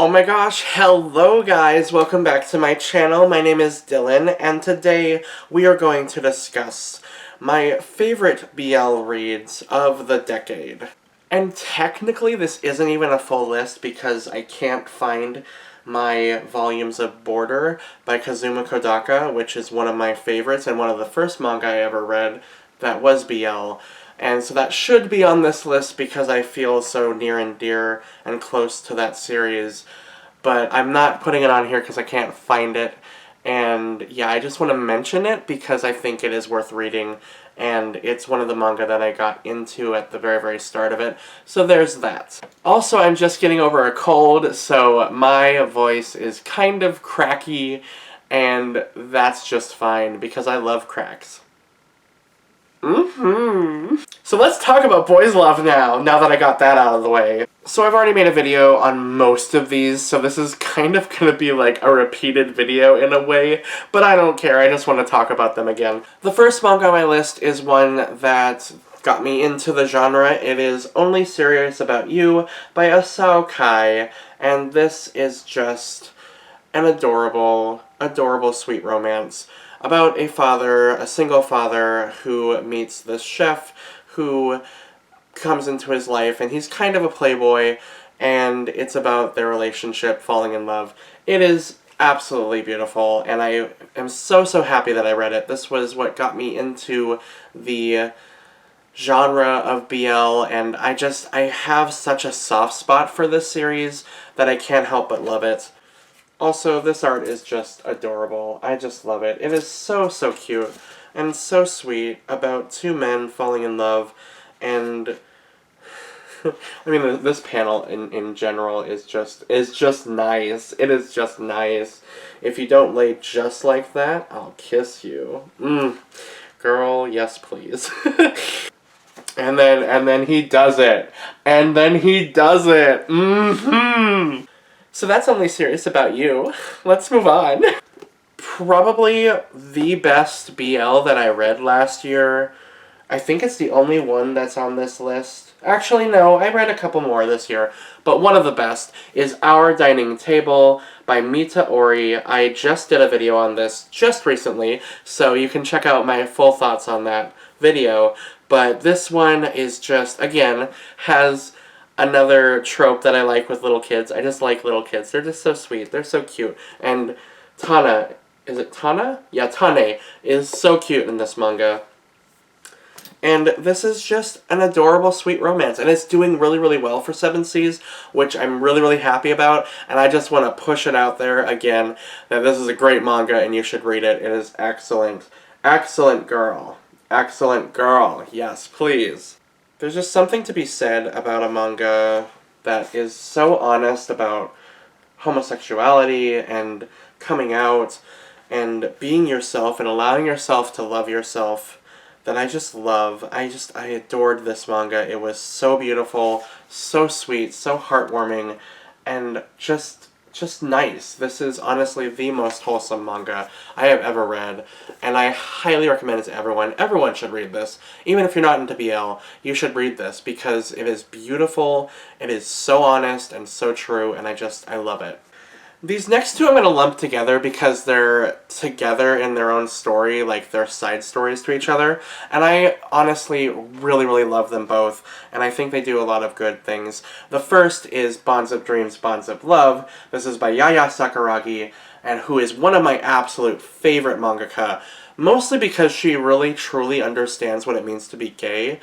Oh my gosh, hello guys, welcome back to my channel. My name is Dylan, and today we are going to discuss my favorite BL reads of the decade. And technically this isn't even a full list because I can't find my volumes of Border by Kazuma Kodaka, which is one of my favorites and one of the first manga I ever read that was BL. And so that should be on this list because I feel so near and dear and close to that series. But I'm not putting it on here because I can't find it. And yeah, I just want to mention it because I think it is worth reading. And it's one of the manga that I got into at the very, very start of it. So there's that. Also, I'm just getting over a cold, so my voice is kind of cracky. And that's just fine because I love cracks. So let's talk about boys love now that I got that out of the way. So I've already made a video on most of these, so this is kind of gonna be like a repeated video in a way, but I don't care, I just want to talk about them again. The first manga on my list is one that got me into the genre. It is Only Serious About You by Asao Kai, and this is just an adorable, adorable sweet romance about a father, a single father, who meets this chef who comes into his life, and he's kind of a playboy, and it's about their relationship falling in love. It is absolutely beautiful, and I am so happy that I read it. This was what got me into the genre of BL, and I have such a soft spot for this series that I can't help but love it. Also, this art is just adorable. I just love it. It is so cute and so sweet about two men falling in love, and I mean, this panel in general is just nice. It is just nice. If you don't lay just like that, I'll kiss you. Girl, yes please. and then he does it. And then he does it. So that's Only Serious About You. Let's move on. Probably the best BL that I read last year. I think it's the only one that's on this list. Actually, no, I read a couple more this year. But one of the best is Our Dining Table by Mita Ori. I just did a video on this just recently, so you can check out my full thoughts on that video. But this one is just, again, has another trope that I like with little kids. I just like little kids. They're just so sweet. They're so cute. And Tana, is it Tana? Yeah, Tane is so cute in this manga. And this is just an adorable, sweet romance. And it's doing really well for 7 Seas, which I'm really happy about. And I just want to push it out there again that this is a great manga and you should read it. It is excellent. Excellent girl. Excellent girl. Yes, please. There's just something to be said about a manga that is so honest about homosexuality and coming out and being yourself and allowing yourself to love yourself that I just love. I adored this manga. It was so beautiful, so sweet, so heartwarming, and just nice. This is honestly the most wholesome manga I have ever read, and I highly recommend it to everyone. Everyone should read this. Even if you're not into BL, you should read this because it is beautiful, it is so honest and so true, and I love it. These next two I'm going to lump together because they're together in their own story, like they're side stories to each other, and I honestly really love them both, and I think they do a lot of good things. The first is Bonds of Dreams, Bonds of Love. This is by Yaya Sakuragi, and who is one of my absolute favorite mangaka, mostly because she really truly understands what it means to be gay.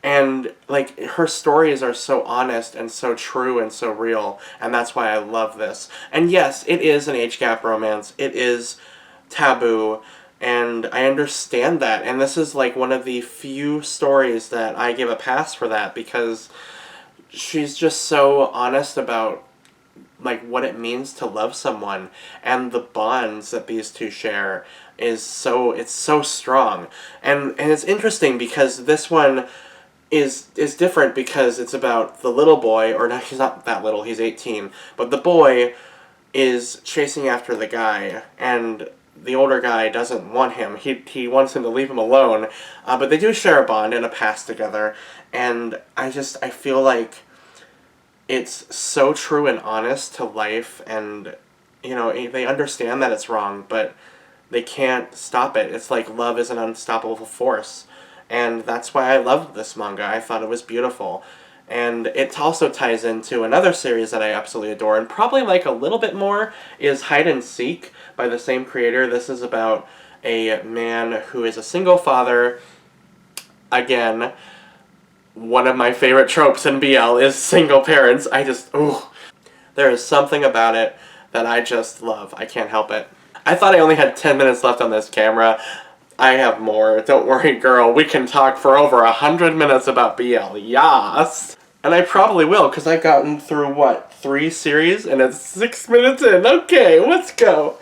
And, like, her stories are so honest and so true and so real, and that's why I love this. And yes, it is an age gap romance. It is taboo, and I understand that. And this is, like, one of the few stories that I give a pass for that, because she's just so honest about, like, what it means to love someone, and the bonds that these two share is it's so strong. And it's interesting because this one is different because it's about the little boy, or no, he's not that little, he's 18, but the boy is chasing after the guy, and the older guy doesn't want him. He wants him to leave him alone, but they do share a bond and a past together, and I feel like it's so true and honest to life, and, you know, they understand that it's wrong, but they can't stop it. It's like love is an unstoppable force. And that's why I loved this manga. I thought it was beautiful. And it also ties into another series that I absolutely adore, and probably like a little bit more, is Hide and Seek by the same creator. This is about a man who is a single father. Again, one of my favorite tropes in BL is single parents. There is something about it that I just love. I can't help it. I thought I only had 10 minutes left on this camera. I have more. Don't worry, girl. We can talk for over 100 minutes about BL. Yas! And I probably will, because I've gotten through, what, 3 series? And it's 6 minutes in. Okay, let's go!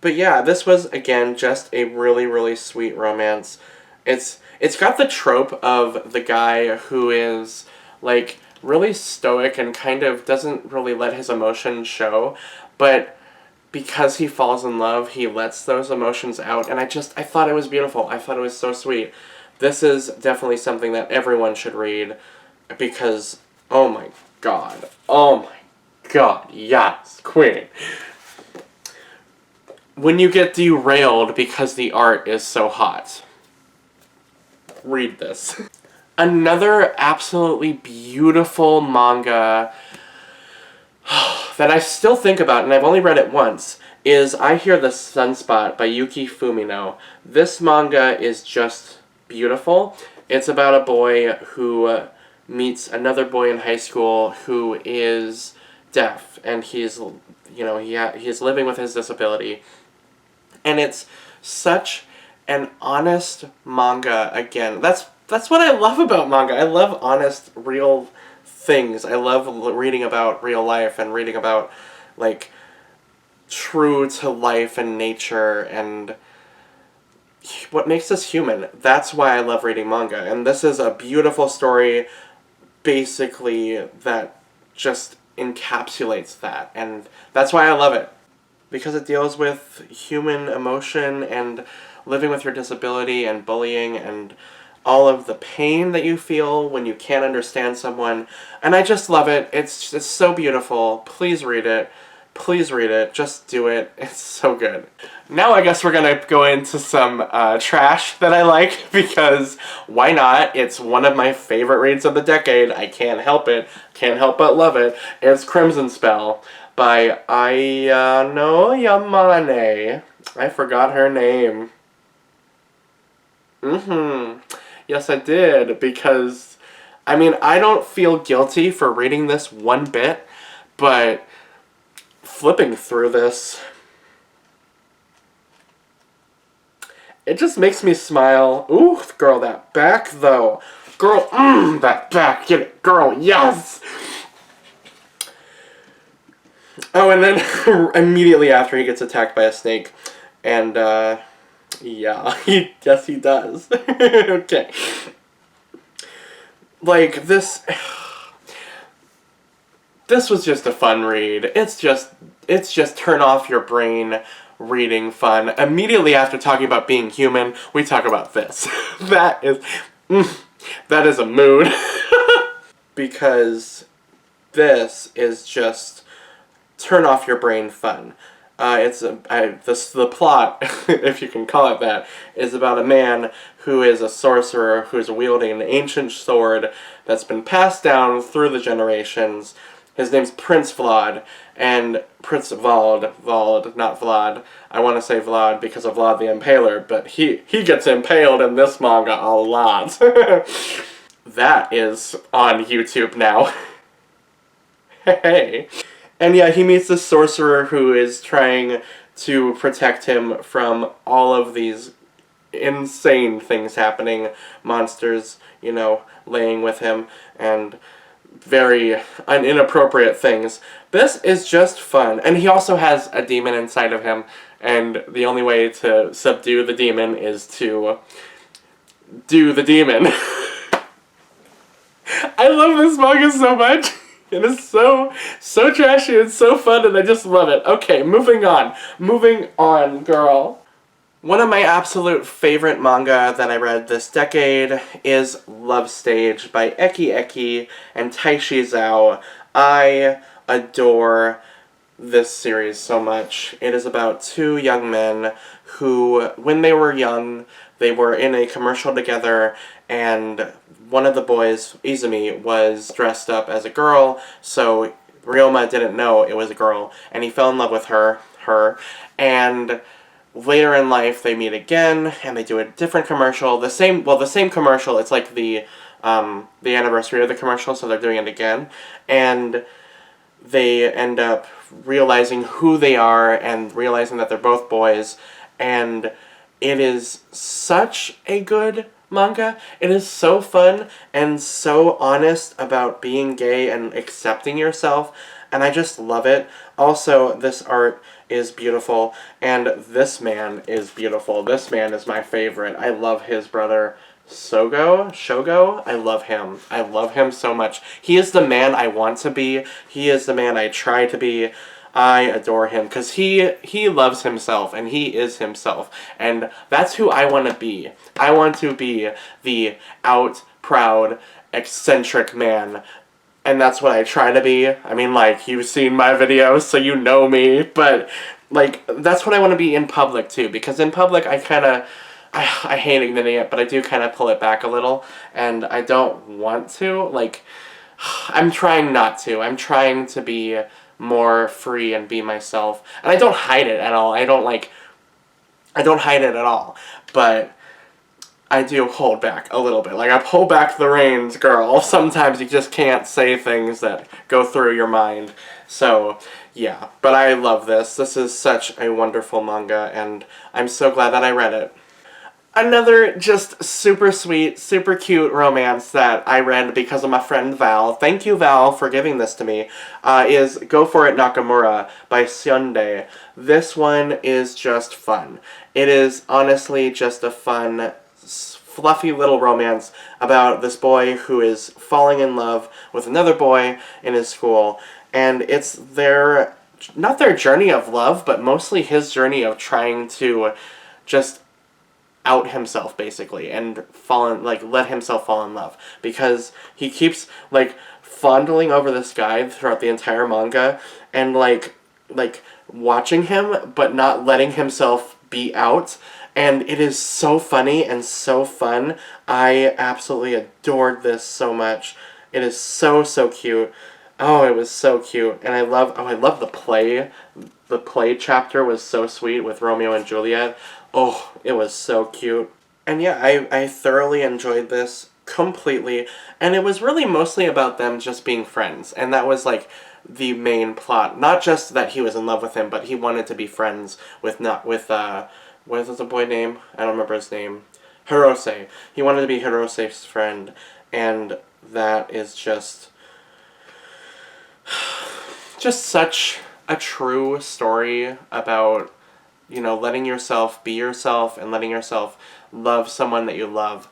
But yeah, this was, again, just a really, really sweet romance. It's got the trope of the guy who is, like, really stoic and kind of doesn't really let his emotions show, but because he falls in love, he lets those emotions out, and I thought it was beautiful. I thought it was so sweet. This is definitely something that everyone should read, because, oh my god, yes, queen. When you get derailed because the art is so hot, read this. Another absolutely beautiful manga that I still think about, and I've only read it once, is I Hear the Sunspot by Yuki Fumino. This manga is just beautiful. It's about a boy who meets another boy in high school who is deaf, and he's living with his disability. And it's such an honest manga, again. That's what I love about manga. I love honest, real things. I love reading about real life and reading about, like, true to life and nature and what makes us human. That's why I love reading manga. And this is a beautiful story, basically, that just encapsulates that. And that's why I love it. Because it deals with human emotion and living with your disability and bullying and all of the pain that you feel when you can't understand someone. And I just love it. It's so beautiful. Please read it. Please read it. Just do it. It's so good. Now I guess we're gonna go into some trash that I like, because why not? It's one of my favorite reads of the decade. I can't help it. Can't help but love it. It's Crimson Spell by Ayano Yamane. I forgot her name. Yes, I did, because, I mean, I don't feel guilty for reading this one bit, but flipping through this, it just makes me smile. Ooh, girl, that back, though. Girl, that back, get it, girl, yes! Oh, and then immediately after he gets attacked by a snake, and, yeah, yes he does. Okay. Like, this was just a fun read. It's just turn off your brain reading fun. Immediately after talking about being human, we talk about this. That is a mood. Because this is just turn off your brain fun. The plot, if you can call it that, is about a man who is a sorcerer who's wielding an ancient sword that's been passed down through the generations. His name's Prince Vlad, and Prince Vald, not Vlad. I want to say Vlad because of Vlad the Impaler, but he gets impaled in this manga a lot. That is on YouTube now. Hey. And yeah, he meets this sorcerer who is trying to protect him from all of these insane things happening. Monsters, laying with him, and very inappropriate things. This is just fun. And he also has a demon inside of him, and the only way to subdue the demon is to do the demon. I love this manga so much. It is so trashy and so fun, and I just love it. Okay, moving on. Moving on, girl. One of my absolute favorite manga that I read this decade is Love Stage by Eki Eki and Taishi Zhao. I adore this series so much. It is about two young men who, when they were young, they were in a commercial together, and one of the boys, Izumi, was dressed up as a girl, so Ryoma didn't know it was a girl, and he fell in love with her, and later in life they meet again, and they do a different commercial, the same commercial, it's like the anniversary of the commercial, so they're doing it again, and they end up realizing who they are and realizing that they're both boys, and it is such a good manga. It is so fun and so honest about being gay and accepting yourself, and I just love it. Also, this art is beautiful, and this man is beautiful. This man is my favorite. I love his brother, Shogo? I love him. I love him so much. He is the man I want to be. He is the man I try to be. I adore him because he loves himself and he is himself. And that's who I want to be. I want to be the out, proud, eccentric man. And that's what I try to be. I mean, like, you've seen my videos, so you know me. But, like, that's what I want to be in public, too. Because in public, I hate admitting it, but I do kind of pull it back a little, and I don't want to. Like, I'm trying not to. I'm trying to be more free and be myself. And I don't hide it at all. I don't hide it at all. But I do hold back a little bit. Like, I pull back the reins, girl. Sometimes you just can't say things that go through your mind. So, yeah. But I love this. This is such a wonderful manga, and I'm so glad that I read it. Another just super sweet, super cute romance that I read because of my friend Val, thank you Val for giving this to me, is Go For It Nakamura by Sunday. This one is just fun. It is honestly just a fun, fluffy little romance about this boy who is falling in love with another boy in his school, and it's not their journey of love, but mostly his journey of trying to just out himself, basically, and let himself fall in love, because he keeps fondling over this guy throughout the entire manga, and like watching him but not letting himself be out, and it is so funny and so fun. I absolutely adored this so much. It is so cute. Oh, it was so cute, and I love the play. The play chapter was so sweet with Romeo and Juliet. Oh, it was so cute. And yeah, I thoroughly enjoyed this completely, and it was really mostly about them just being friends, and that was like the main plot. Not just that he was in love with him, but he wanted to be friends with what is the boy name? I don't remember his name. Hirose. He wanted to be Hirose's friend, and that is just such a true story about, letting yourself be yourself and letting yourself love someone that you love.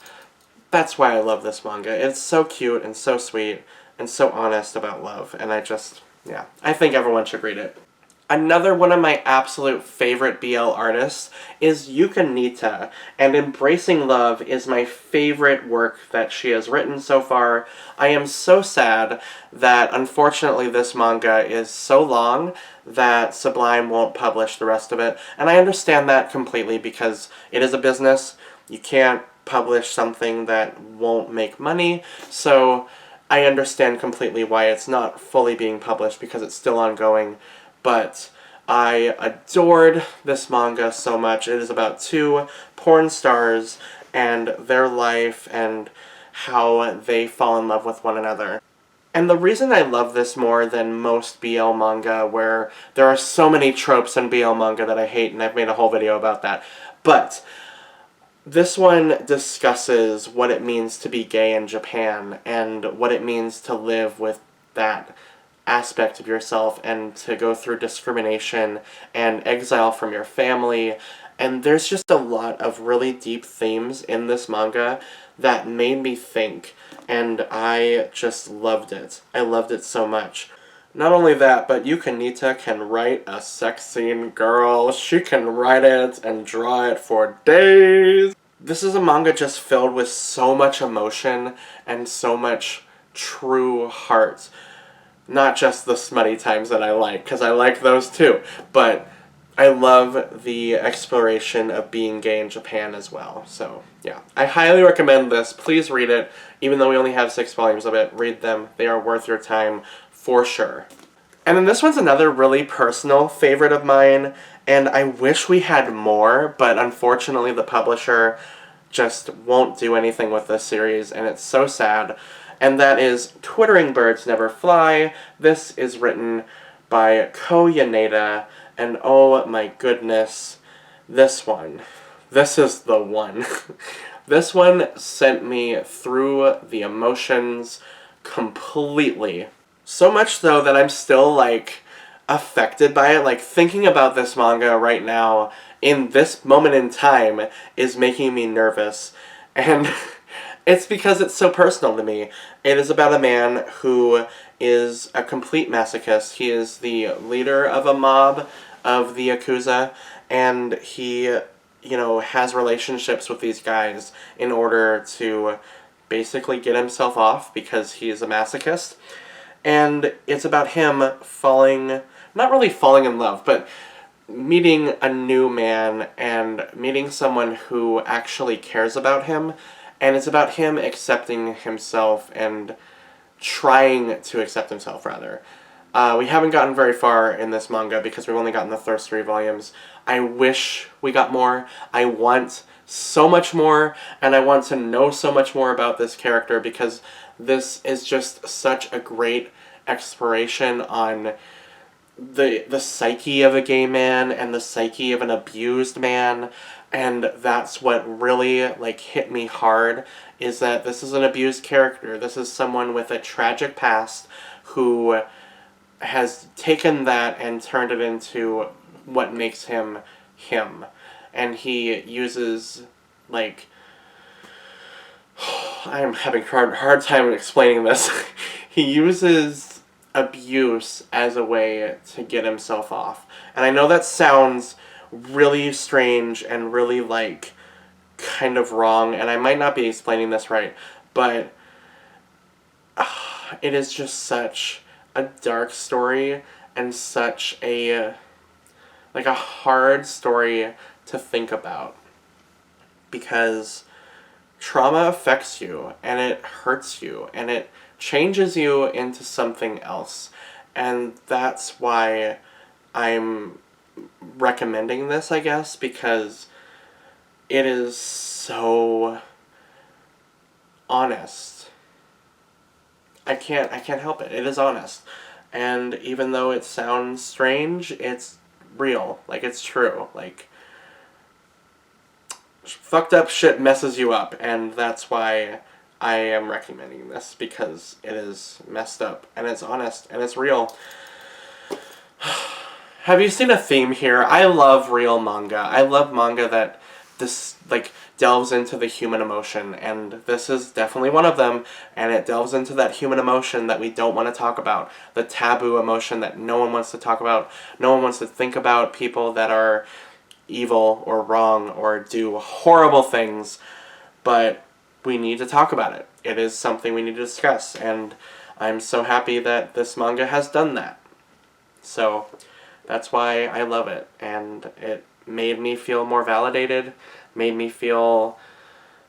That's why I love this manga. It's so cute and so sweet and so honest about love, and I think everyone should read it. Another one of my absolute favorite BL artists is Can Nita, and Embracing Love is my favorite work that she has written so far. I am so sad that unfortunately this manga is so long that Sublime won't publish the rest of it, and I understand that completely because it is a business. You can't publish something that won't make money, so I understand completely why it's not fully being published because it's still ongoing. But I adored this manga so much. It is about two porn stars and their life and how they fall in love with one another. And the reason I love this more than most BL manga, where there are so many tropes in BL manga that I hate, and I've made a whole video about that, but this one discusses what it means to be gay in Japan and what it means to live with that aspect of yourself and to go through discrimination and exile from your family. And there's just a lot of really deep themes in this manga that made me think, and I just loved it. I loved it so much. Not only that, but Can Nita can write a sex scene, girl. She can write it and draw it for days. This is a manga just filled with so much emotion and so much true heart. Not just the smutty times that I like, because I like those too, but I love the exploration of being gay in Japan as well. So, yeah. I highly recommend this. Please read it. Even though we only have 6 volumes of it, read them. They are worth your time for sure. And then this one's another really personal favorite of mine, and I wish we had more, but unfortunately the publisher just won't do anything with this series, and it's so sad. And that is Twittering Birds Never Fly. This is written by Can Nita, and oh my goodness, this one. This is the one. This one sent me through the emotions completely. So much so that I'm still, like, affected by it. Like, thinking about this manga right now, in this moment in time, is making me nervous. And it's because it's so personal to me. It is about a man who is a complete masochist. He is the leader of a mob of the Yakuza, and he, you know, has relationships with these guys in order to basically get himself off because he is a masochist. And it's about him falling, not really falling in love, but meeting a new man and meeting someone who actually cares about him. And it's about him accepting himself and trying to accept himself, rather. We haven't gotten very far in this manga because we've only gotten the first 3 volumes. I wish we got more. I want so much more, and I want to know so much more about this character because this is just such a great exploration on the psyche of a gay man and the psyche of an abused man. And that's what really, like, hit me hard, is that this is an abused character. This is someone with a tragic past who has taken that and turned it into what makes him him. And he uses, like, I'm having a hard time explaining this. He uses abuse as a way to get himself off. And I know that sounds really strange and really, like, kind of wrong, and I might not be explaining this right, but it is just such a dark story and such a, like, a hard story to think about, because trauma affects you and it hurts you and it changes you into something else. And that's why I'm recommending this, I guess, because it is so honest. I can't help it. It is honest. And even though it sounds strange, it's real. Like, it's true. Like, fucked up shit messes you up, and that's why I am recommending this, because it is messed up, and it's honest, and it's real. Have you seen a theme here? I love real manga. I love manga that this, like, delves into the human emotion, and this is definitely one of them, and it delves into that human emotion that we don't want to talk about, the taboo emotion that no one wants to talk about. No one wants to think about people that are evil or wrong or do horrible things, but we need to talk about it. It is something we need to discuss, and I'm so happy that this manga has done that. So that's why I love it, and it made me feel more validated, made me feel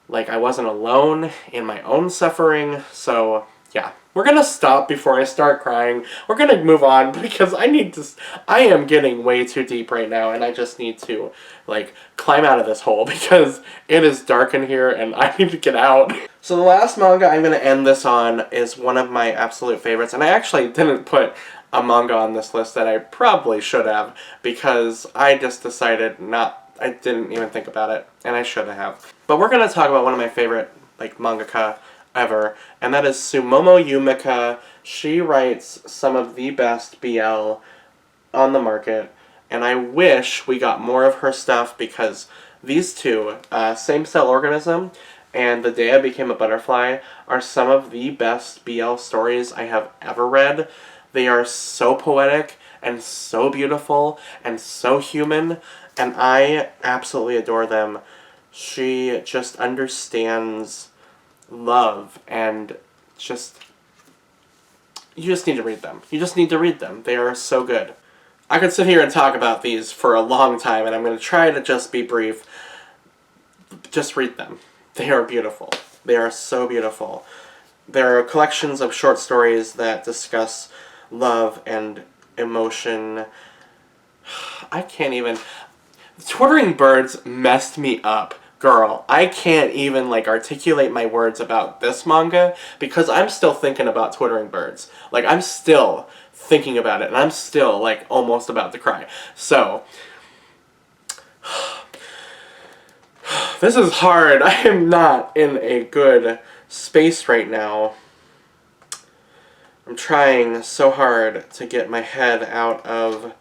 like I wasn't alone in my own suffering. So yeah, we're gonna stop before I start crying. We're gonna move on because I am getting way too deep right now, and I just need to, like, climb out of this hole because it is dark in here and I need to get out. So the last manga I'm gonna end this on is one of my absolute favorites, and I actually didn't put a manga on this list that I probably should have, because I just decided I didn't even think about it, and I should have. But we're going to talk about one of my favorite, like, mangaka ever, and that is SuMoMika. She writes some of the best BL on the market, and I wish we got more of her stuff, because these two, Same Cell Organism and The Day I Became a Butterfly, are some of the best BL stories I have ever read. They are so poetic and so beautiful and so human, and I absolutely adore them. She just understands love and just, you just need to read them. You just need to read them. They are so good. I could sit here and talk about these for a long time, and I'm going to try to just be brief. Just read them. They are beautiful. They are so beautiful. They're collections of short stories that discuss love and emotion. I can't even... Twittering Birds messed me up. Girl, I can't even, like, articulate my words about this manga because I'm still thinking about Twittering Birds. Like, I'm still thinking about it, and I'm still, like, almost about to cry. So, this is hard. I am not in a good space right now. I'm trying so hard to get my head out of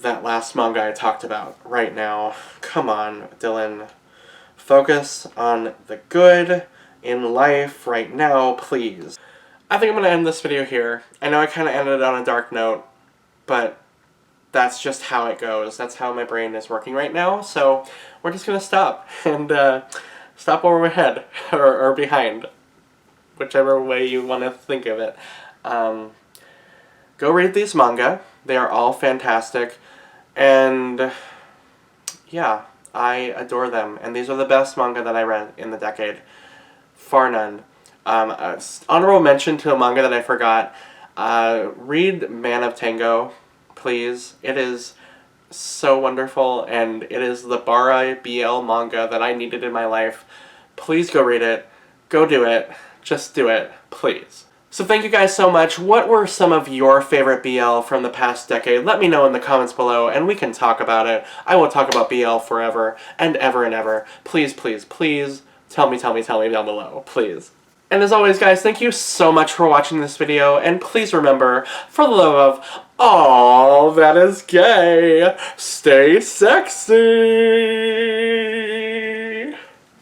that last manga I talked about right now. Come on, Dylan. Focus on the good in life right now, please. I think I'm going to end this video here. I know I kind of ended on a dark note, but that's just how it goes. That's how my brain is working right now, so we're just going to stop and stop over my head or behind, whichever way you want to think of it. Go read these manga. They are all fantastic. And yeah, I adore them. And these are the best manga that I read in the decade. Far none. Honorable mention to a manga that I forgot. Read Man of Tango, please. It is so wonderful, and it is the Bara BL manga that I needed in my life. Please go read it. Go do it. Just do it, please. So thank you guys so much. What were some of your favorite BL from the past decade? Let me know in the comments below and we can talk about it. I will talk about BL forever and ever and ever. Please, please, please tell me down below, please. And as always guys, thank you so much for watching this video, and please remember, for the love of all that is gay, stay sexy!